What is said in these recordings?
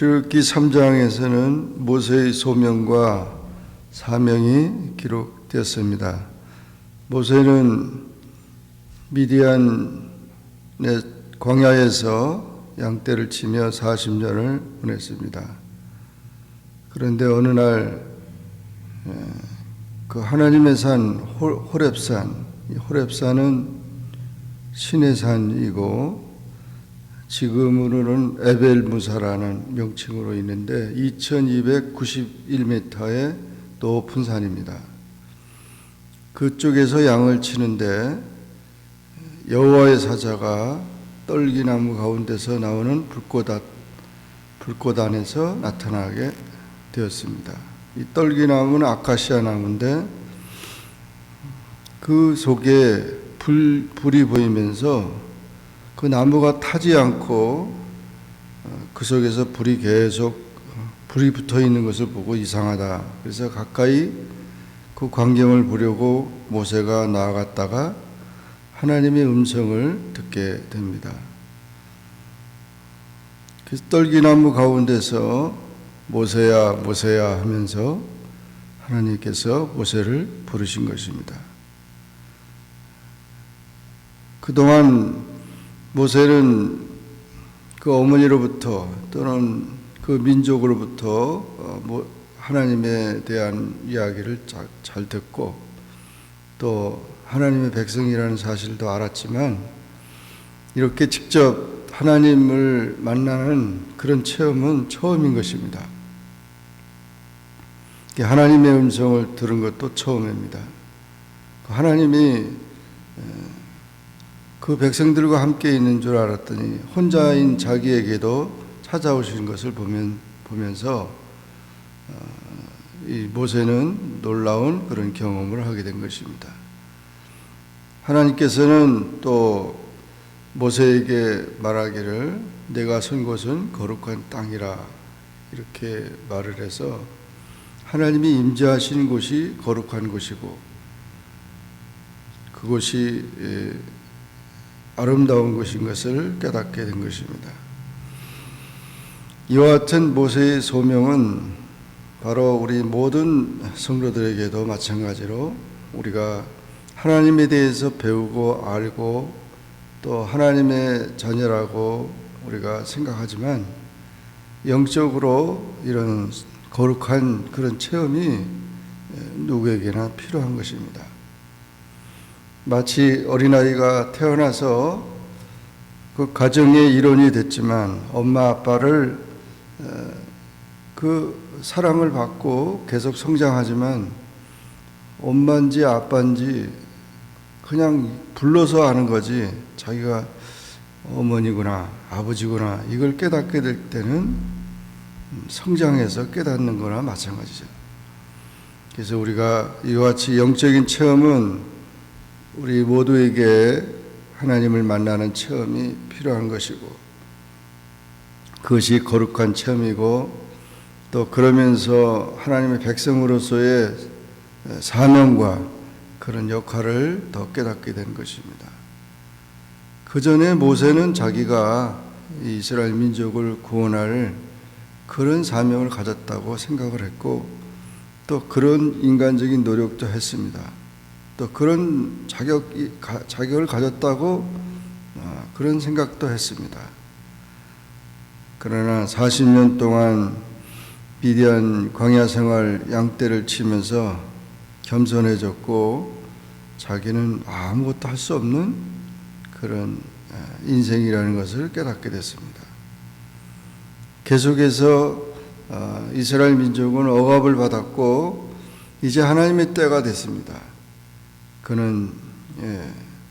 출애굽기 3장에서는 모세의 소명과 사명이 기록되었습니다. 모세는 미디안의 광야에서 양떼를 치며 40년을 보냈습니다. 그런데 어느 날 그 하나님의 산 호렙산, 호렙산은 신의 산이고 지금으로는 에벨무사라는 명칭으로 있는데 2291m의 높은 산입니다. 그쪽에서 양을 치는데 여호와의 사자가 떨기나무 가운데서 나오는 불꽃 안에서 나타나게 되었습니다. 이 떨기나무는 아카시아 나무인데 그 속에 불이 보이면서 그 나무가 타지 않고 그 속에서 불이 붙어 있는 것을 보고 이상하다. 그래서 가까이 그 광경을 보려고 모세가 나아갔다가 하나님의 음성을 듣게 됩니다. 그래서 떨기나무 가운데서 모세야 모세야 하면서 하나님께서 모세를 부르신 것입니다. 그동안 모세는 그 어머니로부터 또는 그 민족으로부터 하나님에 대한 이야기를 잘 듣고 또 하나님의 백성이라는 사실도 알았지만 이렇게 직접 하나님을 만나는 그런 체험은 처음인 것입니다. 하나님의 음성을 들은 것도 처음입니다. 하나님이 그 백성들과 함께 있는 줄 알았더니 혼자인 자기에게도 찾아오신 것을 보면서 이 모세는 놀라운 그런 경험을 하게 된 것입니다. 하나님께서는 또 모세에게 말하기를 내가 선 곳은 거룩한 땅이라 이렇게 말을 해서 하나님이 임재하시는 곳이 거룩한 곳이고 그곳이 아름다운 것인 것을 깨닫게 된 것입니다. 이와 같은 모세의 소명은 바로 우리 모든 성도들에게도 마찬가지로 우리가 하나님에 대해서 배우고 알고 또 하나님의 자녀라고 우리가 생각하지만 영적으로 이런 거룩한 그런 체험이 누구에게나 필요한 것입니다. 마치 어린아이가 태어나서 그 가정의 일원이 됐지만 엄마 아빠를 그 사랑을 받고 계속 성장하지만 엄마인지 아빠인지 그냥 불러서 아는 거지 자기가 어머니구나 아버지구나 이걸 깨닫게 될 때는 성장해서 깨닫는 거나 마찬가지죠. 그래서 우리가 이와 같이 영적인 체험은 우리 모두에게 하나님을 만나는 체험이 필요한 것이고 그것이 거룩한 체험이고 또 그러면서 하나님의 백성으로서의 사명과 그런 역할을 더 깨닫게 된 것입니다. 그 전에 모세는 자기가 이스라엘 민족을 구원할 그런 사명을 가졌다고 생각을 했고 또 그런 인간적인 노력도 했습니다. 또 그런 자격을 가졌다고 그런 생각도 했습니다. 그러나 40년 동안 미디안 광야 생활 양떼를 치면서 겸손해졌고 자기는 아무것도 할 수 없는 그런 인생이라는 것을 깨닫게 됐습니다. 계속해서 이스라엘 민족은 억압을 받았고 이제 하나님의 때가 됐습니다. 그는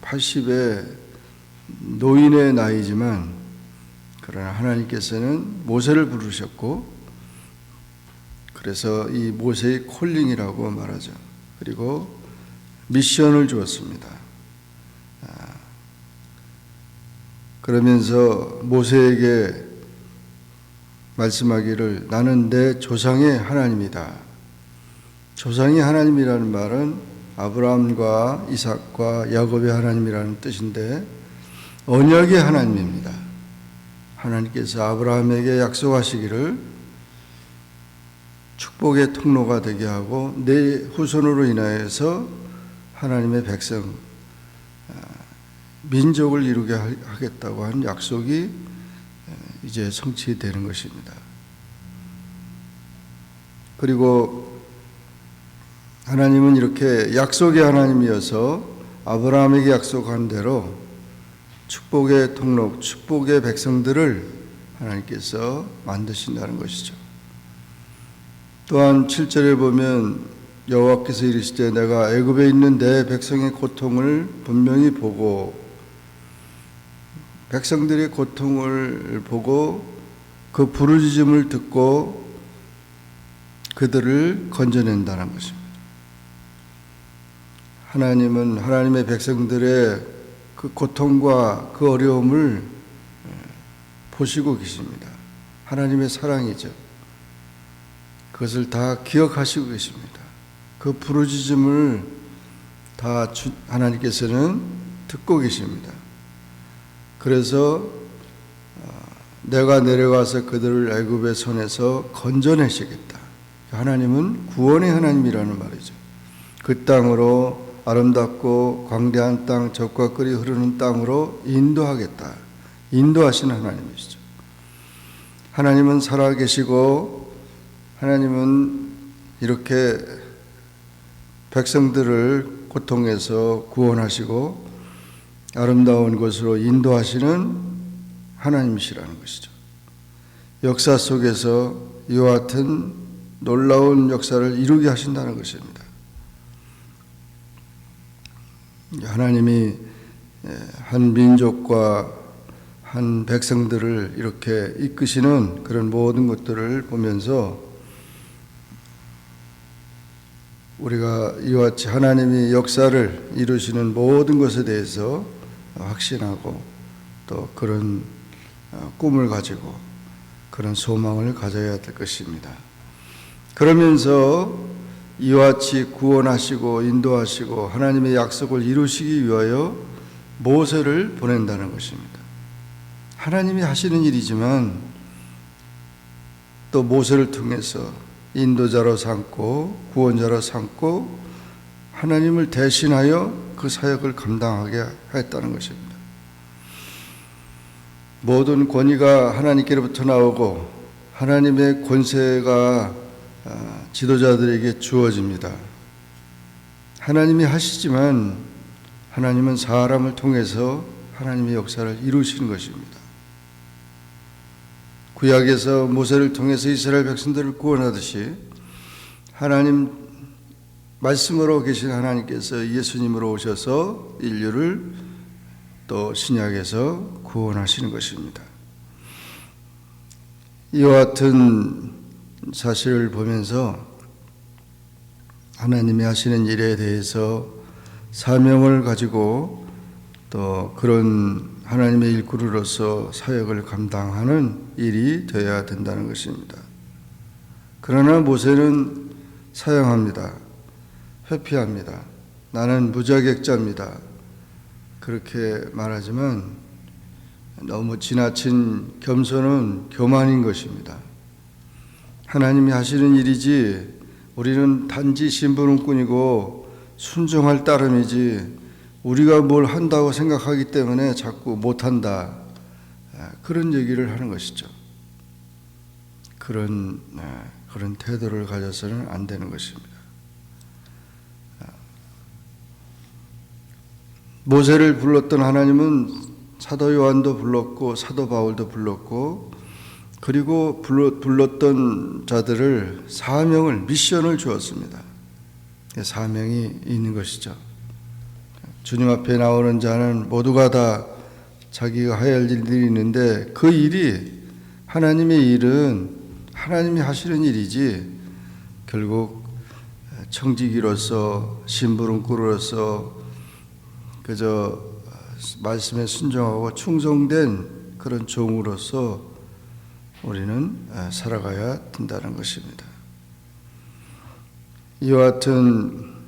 80의 노인의 나이지만 그러나 하나님께서는 모세를 부르셨고 그래서 이 모세의 콜링이라고 말하죠. 그리고 미션을 주었습니다. 그러면서 모세에게 말씀하기를 나는 내 조상의 하나님이다. 조상이 하나님이라는 말은 아브라함과 이삭과 야곱의 하나님이라는 뜻인데 언약의 하나님입니다. 하나님께서 아브라함에게 약속하시기를 축복의 통로가 되게 하고 내 후손으로 인하여서 하나님의 백성, 민족을 이루게 하겠다고 한 약속이 이제 성취되는 것입니다. 그리고 하나님은 이렇게 약속의 하나님이어서 아브라함에게 약속한 대로 축복의 통로, 축복의 백성들을 하나님께서 만드신다는 것이죠. 또한 7절에 보면 여호와께서 이르시되 내가 애굽에 있는 내 백성의 고통을 분명히 보고, 백성들의 고통을 보고 그 부르짖음을 듣고 그들을 건져낸다는 것입니다. 하나님은 하나님의 백성들의 그 고통과 그 어려움을 보시고 계십니다. 하나님의 사랑이죠. 그것을 다 기억하시고 계십니다. 그 부르짖음을 다 하나님께서는 듣고 계십니다. 그래서 내가 내려가서 그들을 애굽의 손에서 건져내시겠다. 하나님은 구원의 하나님이라는 말이죠. 그 땅으로 아름답고 광대한 땅, 젖과 꿀이 흐르는 땅으로 인도하겠다. 인도하시는 하나님이시죠. 하나님은 살아계시고 하나님은 이렇게 백성들을 고통에서 구원하시고 아름다운 곳으로 인도하시는 하나님이시라는 것이죠. 역사 속에서 이와 같은 놀라운 역사를 이루게 하신다는 것입니다. 하나님이 한 민족과 한 백성들을 이렇게 이끄시는 그런 모든 것들을 보면서 우리가 이와 같이 하나님이 역사를 이루시는 모든 것에 대해서 확신하고 또 그런 꿈을 가지고 그런 소망을 가져야 될 것입니다. 그러면서 이와 같이 구원하시고 인도하시고 하나님의 약속을 이루시기 위하여 모세를 보낸다는 것입니다. 하나님이 하시는 일이지만 또 모세를 통해서 인도자로 삼고 구원자로 삼고 하나님을 대신하여 그 사역을 감당하게 했다는 것입니다. 모든 권위가 하나님께로부터 나오고 하나님의 권세가 지도자들에게 주어집니다. 하나님이 하시지만 하나님은 사람을 통해서 하나님의 역사를 이루시는 것입니다. 구약에서 모세를 통해서 이스라엘 백성들을 구원하듯이 하나님 말씀으로 계신 하나님께서 예수님으로 오셔서 인류를 또 신약에서 구원하시는 것입니다. 이와 같은 사실을 보면서 하나님이 하시는 일에 대해서 사명을 가지고 또 그런 하나님의 일꾼으로서 사역을 감당하는 일이 되어야 된다는 것입니다. 그러나 모세는 사양합니다. 회피합니다. 나는 무자격자입니다. 그렇게 말하지만 너무 지나친 겸손은 교만인 것입니다. 하나님이 하시는 일이지 우리는 단지 심부름꾼이고 순종할 따름이지 우리가 뭘 한다고 생각하기 때문에 자꾸 못한다. 그런 얘기를 하는 것이죠. 그런 태도를 가져서는 안 되는 것입니다. 모세를 불렀던 하나님은 사도 요한도 불렀고 사도 바울도 불렀고 그리고 불렀던 자들을 사명을 미션을 주었습니다. 사명이 있는 것이죠. 주님 앞에 나오는 자는 모두가 다 자기가 해야 할 일들이 있는데 그 일이 하나님의 일은 하나님이 하시는 일이지 결국 청지기로서 심부름꾼으로서 그저 말씀에 순종하고 충성된 그런 종으로서 우리는 살아가야 된다는 것입니다. 이와 같은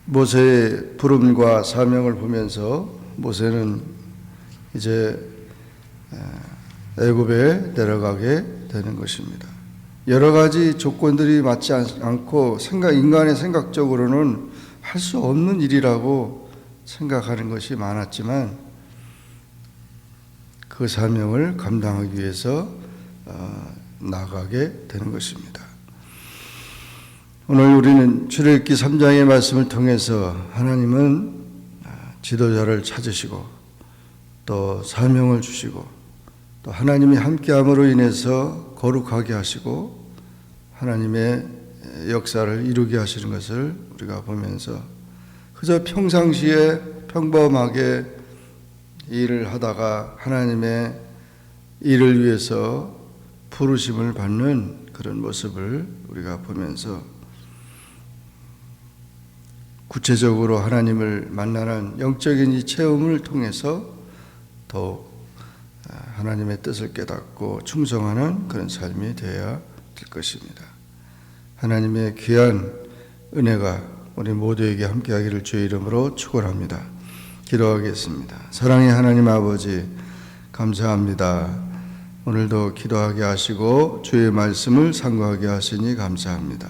모세의 부름과 사명을 보면서 모세는 이제 애굽에 내려가게 되는 것입니다. 여러 가지 조건들이 맞지 않고 인간의 생각적으로는 할 수 없는 일이라고 생각하는 것이 많았지만 그 사명을 감당하기 위해서 나가게 되는 것입니다. 오늘 우리는 출애굽기 3장의 말씀을 통해서 하나님은 지도자를 찾으시고 또 사명을 주시고 또 하나님이 함께함으로 인해서 거룩하게 하시고 하나님의 역사를 이루게 하시는 것을 우리가 보면서 그저 평상시에 평범하게 일을 하다가 하나님의 일을 위해서 부르심을 받는 그런 모습을 우리가 보면서 구체적으로 하나님을 만나는 영적인 이 체험을 통해서 더욱 하나님의 뜻을 깨닫고 충성하는 그런 삶이 되어야 될 것입니다. 하나님의 귀한 은혜가 우리 모두에게 함께하기를 주의 이름으로 축원합니다. 기도하겠습니다. 사랑의 하나님 아버지, 감사합니다. 오늘도 기도하게 하시고 주의 말씀을 상고하게 하시니 감사합니다.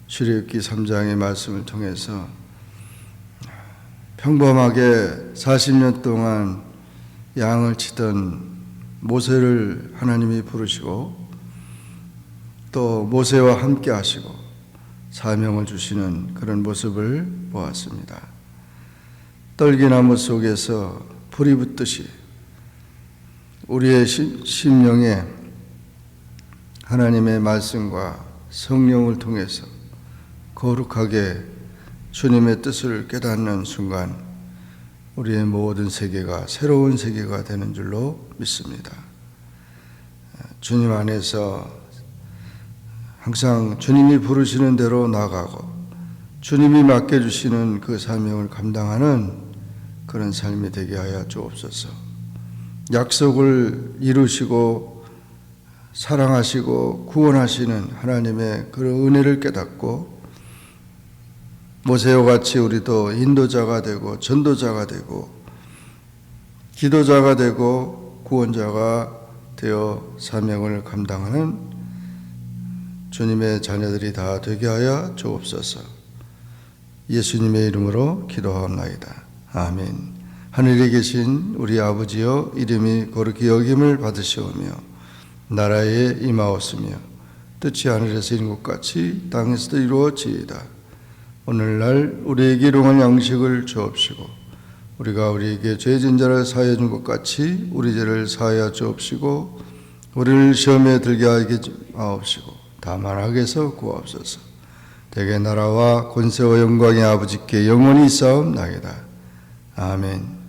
출애굽기 3장의 말씀을 통해서 평범하게 40년 동안 양을 치던 모세를 하나님이 부르시고 또 모세와 함께 하시고 사명을 주시는 그런 모습을 보았습니다. 떨기나무 속에서 불이 붙듯이 우리의 심령에 하나님의 말씀과 성령을 통해서 거룩하게 주님의 뜻을 깨닫는 순간 우리의 모든 세계가 새로운 세계가 되는 줄로 믿습니다. 주님 안에서 항상 주님이 부르시는 대로 나가고 주님이 맡겨주시는 그 사명을 감당하는 그런 삶이 되게 하여 주옵소서. 약속을 이루시고 사랑하시고 구원하시는 하나님의 그런 은혜를 깨닫고 모세와 같이 우리도 인도자가 되고 전도자가 되고 기도자가 되고 구원자가 되어 사명을 감당하는 주님의 자녀들이 다 되게 하여 주옵소서. 예수님의 이름으로 기도하옵나이다. 아멘. 하늘에 계신 우리 아버지여, 이름이 거룩히 여김을 받으시오며 나라에 임하옵으며 뜻이 하늘에서 이룬 것 같이 땅에서도 이루어지이다. 오늘날 우리에게 일용할 양식을 주옵시고 우리가 우리에게 죄진 자를 사하여 준 것 같이 우리 죄를 사하여 주옵시고 우리를 시험에 들게 하지 마옵시고 다만 악에서 구하옵소서. 대개 나라와 권세와 영광이 아버지께 영원히 있사옵나이다. 아멘.